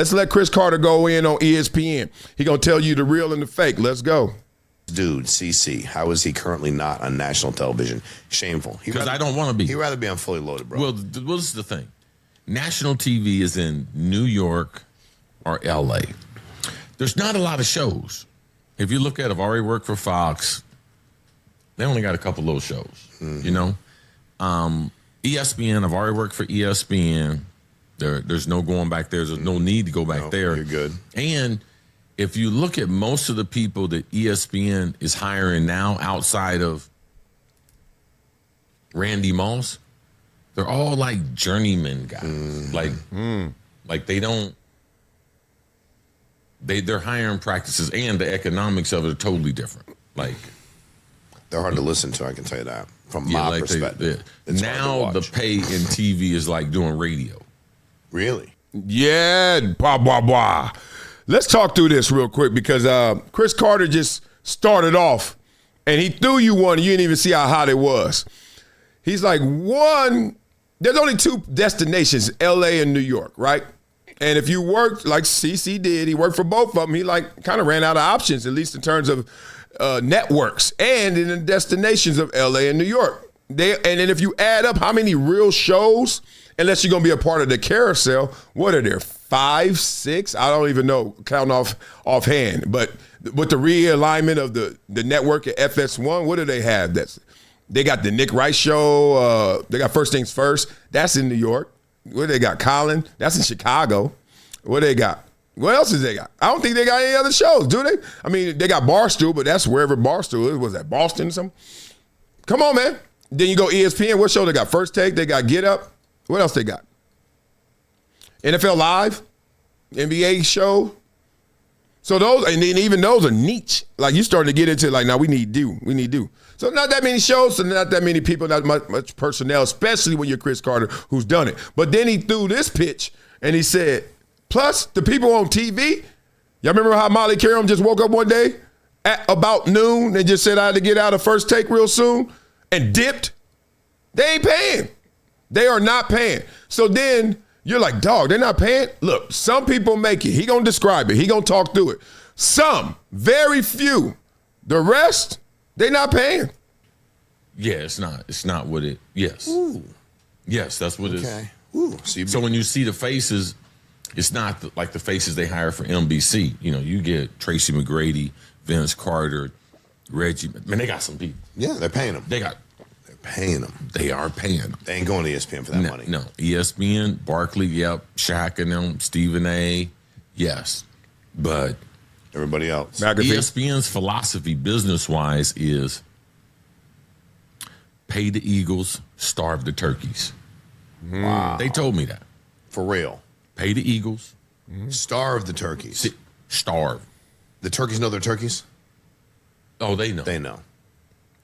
Let's let Cris Carter go in on ESPN. He going to tell you the real and the fake. Let's go. Dude, CC, how is he currently not on national television? Shameful. Because I don't want to be. He'd rather be on Fully Loaded, bro. Well, this is the thing. National TV is in New York or L.A. There's not a lot of shows. If you look at it, I've already worked for Fox. They only got a couple little shows, you know? ESPN, I've already worked for ESPN. There's no going back there. There's no need to go back there. You're good. And if you look at most of the people that ESPN is hiring now outside of Randy Moss, they're all like journeyman guys. Like they don't, they're hiring practices and the economics of it are totally different. Like they're hard to listen to, I can tell you that, from my perspective. Now the pay in TV is like doing radio. Really? Yeah, blah, blah, blah. Let's talk through this real quick because Cris Carter just started off and he threw you one and you didn't even see how hot it was. He's like, there's only two destinations, L.A. and New York, right? And if you worked like CC did, he worked for both of them, he like kind of ran out of options, at least in terms of networks and in the destinations of L.A. and New York. And then if you add up how many real shows, unless you're going to be a part of the carousel, what are there, 5, 6? I don't even know, counting offhand. But with the realignment of the network at FS1, what do they have? They got the Nick Rice show. They got First Things First. That's in New York. What they got? Colin. That's in Chicago. What they got? What else is they got? I don't think they got any other shows, do they? I mean, they got Barstool, but that's wherever Barstool is. Was that Boston or something? Come on, man. Then you go ESPN. What show they got? First Take. They got Get Up. What else they got? NFL Live, NBA show. So those, and then even those are niche. Like you starting to get into like, now we need do. So not that many shows, so not that many people, not much personnel, especially when you're Cris Carter, who's done it. But then he threw this pitch and he said, plus the people on TV, y'all remember how Molly Karam just woke up one day at about noon and just said I had to get out of First Take real soon and dipped? They ain't paying. They are not paying. So then you're like, dog, they're not paying? Look, some people make it. He gonna describe it. He gonna talk through it. Some, very few. The rest, they not paying. Yeah, it's not what it, yes. Ooh. Yes, that's what it is. Okay. Ooh. So when you see the faces, it's not like the faces they hire for NBC. You know, you get Tracy McGrady, Vince Carter, Reggie. Man, they got some people. Yeah, they're paying them. They're paying them. They are paying them. They ain't going to ESPN for that money. No, ESPN, Barkley, yep, Shaq and them, Stephen A, yes. But everybody else. ESPN's philosophy business-wise is pay the Eagles, starve the turkeys. Wow. They told me that. For real. Pay the Eagles. Starve the turkeys. Starve. The turkeys know they're turkeys? Oh, they know. They know.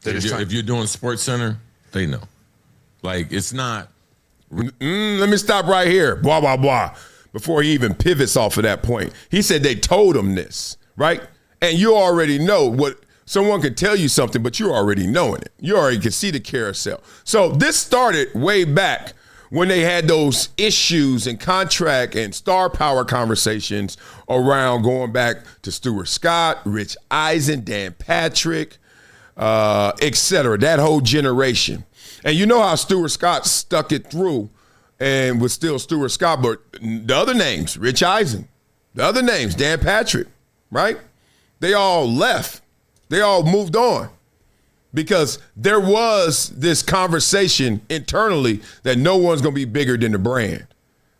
If you're doing SportsCenter, they know. Like, it's not. Let me stop right here. Blah, blah, blah. Before he even pivots off of that point. He said they told him this, right? And you already know what. Someone can tell you something, but you're already knowing it. You already can see the carousel. So this started way back when they had those issues and contract and star power conversations around going back to Stuart Scott, Rich Eisen, Dan Patrick, et cetera, that whole generation. And you know how Stuart Scott stuck it through and was still Stuart Scott, but the other names, Rich Eisen, the other names, Dan Patrick, right? They all left. They all moved on because there was this conversation internally that no one's going to be bigger than the brand.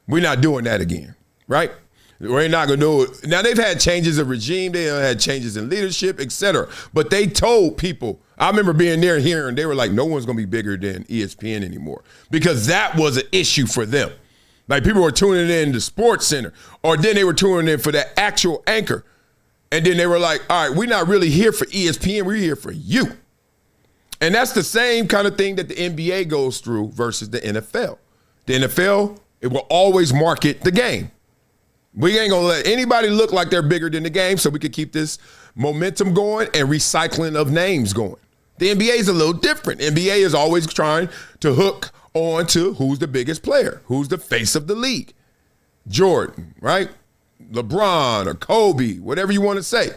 We're not doing that again, right? We're not going to do it. Now, they've had changes of regime. They had changes in leadership, et cetera. But they told people, I remember being there and hearing, they were like, no one's going to be bigger than ESPN anymore because that was an issue for them. Like people were tuning in to SportsCenter or then they were tuning in for that actual anchor. And then they were like, all right, we're not really here for ESPN. We're here for you. And that's the same kind of thing that the NBA goes through versus the NFL. The NFL, it will always market the game. We ain't going to let anybody look like they're bigger than the game so we can keep this momentum going and recycling of names going. The NBA is a little different. NBA is always trying to hook on to who's the biggest player, who's the face of the league. Jordan, right? LeBron or Kobe, whatever you want to say.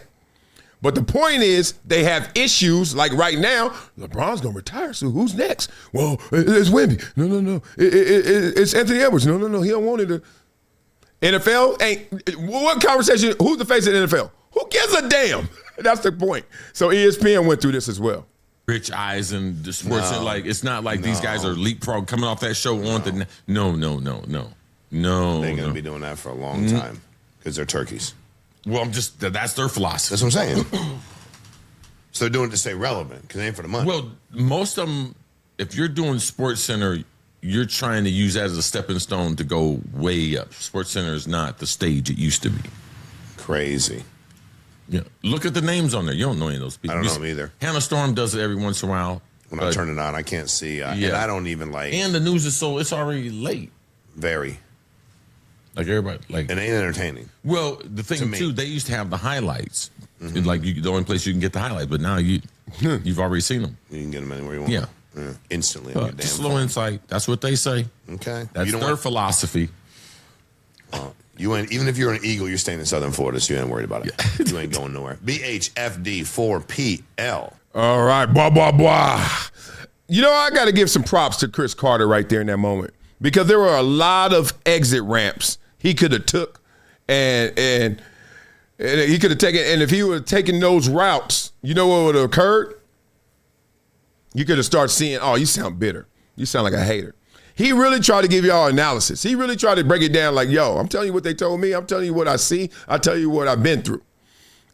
But the point is, they have issues like right now. LeBron's gonna retire, so who's next? Well, it's Wemby. No. It's Anthony Edwards. No. He don't want it to. NFL ain't. What conversation? Who's the face of the NFL? Who gives a damn? That's the point. So ESPN went through this as well. Rich Eisen, the sports, it's not like these guys are leapfrog coming off that show on the. No. They're gonna be doing that for a long time because they're turkeys. Well, that's their philosophy. That's what I'm saying. So they're doing it to stay relevant because it ain't for the money. Well, most of them, if you're doing SportsCenter, you're trying to use that as a stepping stone to go way up. SportsCenter is not the stage it used to be. Crazy. Yeah. Look at the names on there. You don't know any of those people. I don't know them either. Hannah Storm does it every once in a while. When I turn it on, I can't see. And I don't even like. And the news is it's already late. Very. Like everybody, like it ain't entertaining. Well, the thing too, they used to have the highlights. Like the only place you can get the highlights, but now you've already seen them. You can get them anywhere you want. Yeah, instantly. Just a little insight. That's what they say. Okay, that's their philosophy. You ain't, even if you're an Eagle, you're staying in Southern Florida, so you ain't worried about it. Yeah. You ain't going nowhere. BHFD4PL. All right, blah. You know, I got to give some props to Cris Carter right there in that moment because there were a lot of exit ramps he could have took, and he could have taken. And if he would have taken those routes, you know what would have occurred? You could have started seeing, oh, you sound bitter. You sound like a hater. He really tried to give y'all analysis. He really tried to break it down like, yo, I'm telling you what they told me. I'm telling you what I see. I tell you what I've been through.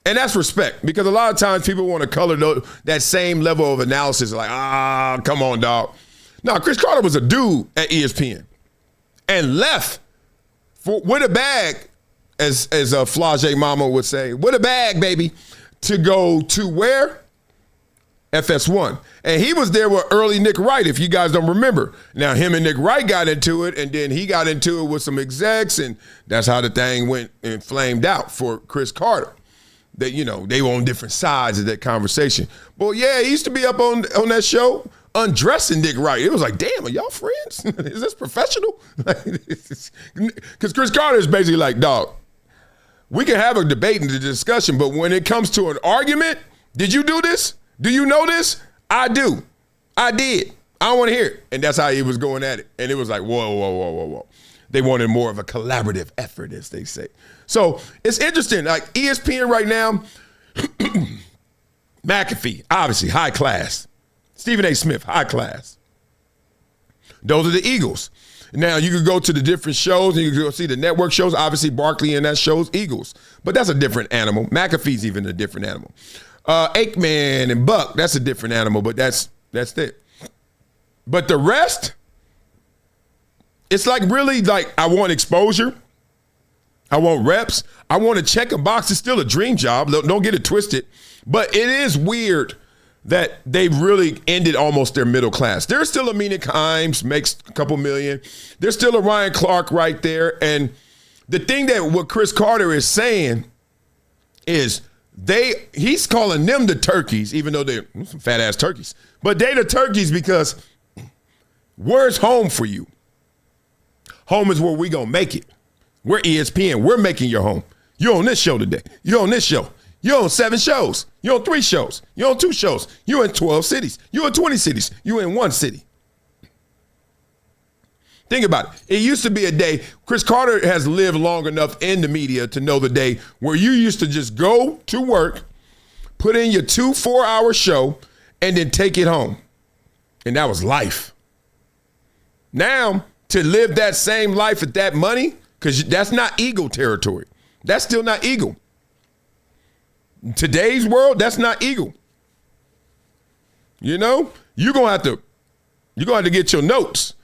And that's respect because a lot of times people want to color that same level of analysis like, come on, dog. No, Cris Carter was a dude at ESPN and left with a bag, as Flage Mama would say, with a bag, baby, to go to where? FS1. And he was there with early Nick Wright, if you guys don't remember. Now, him and Nick Wright got into it, and then he got into it with some execs, and that's how the thing went and flamed out for Cris Carter. That, you know, they were on different sides of that conversation. But, yeah, he used to be up on that show undressing Nick Wright. It was like, damn, are y'all friends? Is this professional? Because Cris Carter is basically like, dog, we can have a debate and a discussion, but when it comes to an argument, did you do this? Do you know this? I do. I did. I don't want to hear it. And that's how he was going at it. And it was like, whoa. They wanted more of a collaborative effort, as they say. So it's interesting. Like ESPN right now, McAfee, obviously, high class. Stephen A. Smith, high class. Those are the Eagles. Now, you could go to the different shows and you can go see the network shows. Obviously, Barkley and that show's Eagles. But that's a different animal. McAfee's even a different animal. Aikman and Buck, that's a different animal, but that's it. But the rest, it's like really like I want exposure. I want reps. I want to check a box. It's still a dream job. Don't get it twisted. But it is weird that they've really ended almost their middle class. There's still a Mina Kimes, makes a couple million. There's still a Ryan Clark right there. And the thing that what Cris Carter is saying is he's calling them the turkeys, even though they're some fat ass turkeys. But they the turkeys because where's home for you? Home is where we gonna make it. We're ESPN. We're making your home. You're on this show today. You're on this show. You're on 7 shows. You're on 3 shows. You're on 2 shows. You're in 12 cities. You're in 20 cities. You're in 1 city. Think about it. It used to be a day. Cris Carter has lived long enough in the media to know the day where you used to just go to work, put in your 2 4-hour show, and then take it home. And that was life. Now, to live that same life at that money, because that's not Eagle territory. That's still not Eagle. In today's world, that's not Eagle. You know, you're gonna have to get your notes.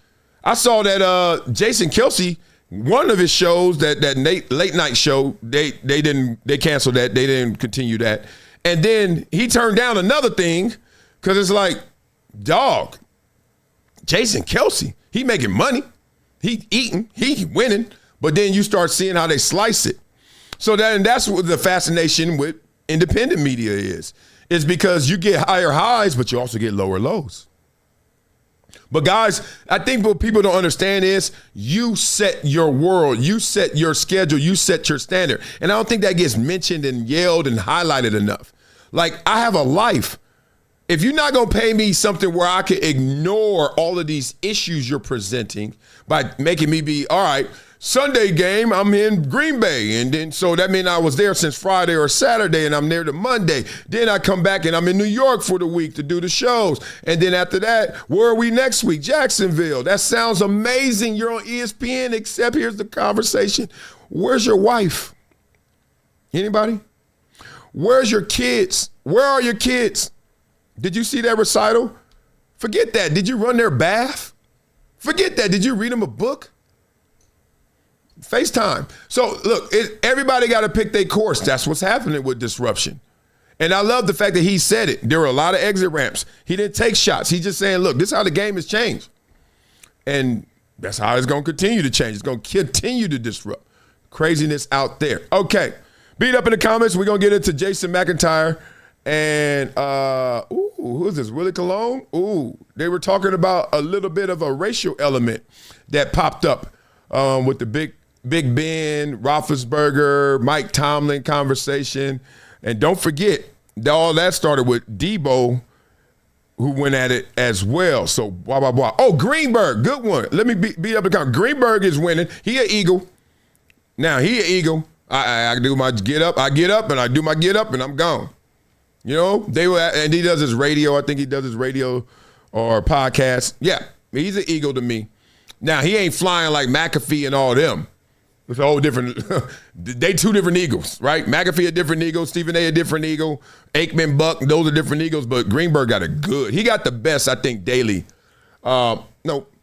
I saw that Jason Kelce, one of his shows, that late night show, they canceled that. They didn't continue that. And then he turned down another thing because it's like, dog, Jason Kelce, he making money. He eating, he winning. But then you start seeing how they slice it. So that's what the fascination with independent media is because you get higher highs, but you also get lower lows. But guys, I think what people don't understand is you set your world, you set your schedule, you set your standard. And I don't think that gets mentioned and yelled and highlighted enough. Like, I have a life. If you're not going to pay me something where I can ignore all of these issues you're presenting by making me be, all right, Sunday game, I'm in Green Bay. And then so that means I was there since Friday or Saturday and I'm there to Monday. Then I come back and I'm in New York for the week to do the shows. And then after that, where are we next week? Jacksonville. That sounds amazing. You're on ESPN, except here's the conversation. Where's your wife? Anybody? Where's your kids? Where are your kids? Did you see that recital? Forget that. Did you run their bath? Forget that. Did you read them a book? FaceTime. So look, everybody got to pick their course. That's what's happening with disruption. And I love the fact that he said it. There were a lot of exit ramps. He didn't take shots. He's just saying, look, this is how the game has changed. And that's how it's going to continue to change. It's going to continue to disrupt. Craziness out there. Okay. Beat up in the comments. We're going to get into Jason McIntyre. And, who is this? Willie Colon? They were talking about a little bit of a racial element that popped up with the Big Ben, Roethlisberger, Mike Tomlin conversation. And don't forget, all that started with Debo, who went at it as well. So, blah, blah, blah. Oh, Greenberg, good one. Let me beat up the comment. Greenberg is winning. He an Eagle. Now, he an Eagle. I do my get up. I get up, and I do my get up, and I'm gone. You know, and he does his radio. I think he does his radio or podcast. Yeah, he's an Eagle to me. Now, he ain't flying like McAfee and all them. It's a whole different, they two different Eagles, right? McAfee a different Eagle, Stephen A different Eagle, Aikman, Buck, those are different Eagles, but Greenberg got he got the best, I think, daily. No,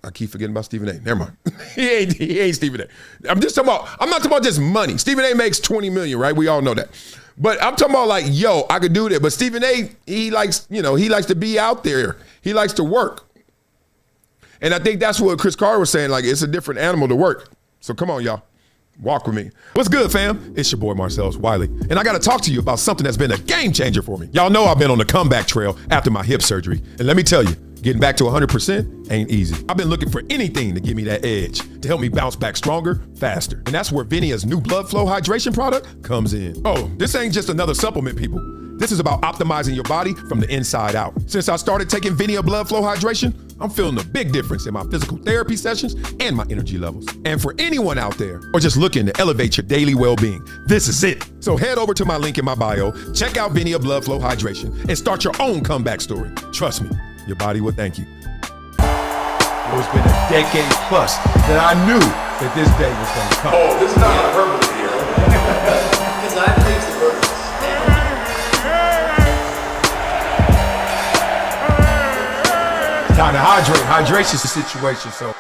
I keep forgetting about Stephen A. Never mind. he ain't Stephen A. I'm not talking about just money. Stephen A makes $20 million, right? We all know that. But I'm talking about like, yo, I could do that. But Stephen A, he likes to be out there. He likes to work. And I think that's what Cris Carter was saying. Like, it's a different animal to work. So come on, y'all. Walk with me. What's good, fam? It's your boy, Marcellus Wiley. And I got to talk to you about something that's been a game changer for me. Y'all know I've been on the comeback trail after my hip surgery. And let me tell you, getting back to 100% ain't easy. I've been looking for anything to give me that edge, to help me bounce back stronger, faster. And that's where VINIA's new blood flow hydration product comes in. Oh, this ain't just another supplement, people. This is about optimizing your body from the inside out. Since I started taking VINIA blood flow hydration, I'm feeling a big difference in my physical therapy sessions and my energy levels. And for anyone out there, or just looking to elevate your daily well-being, this is it. So head over to my link in my bio, check out VINIA blood flow hydration, and start your own comeback story. Trust me, your body will thank you. It's been a decade plus that I knew that this day was going to come. Oh, this is not hyperbole here. Because I believe the verse. Time to hydrate. Hydration's the situation, so.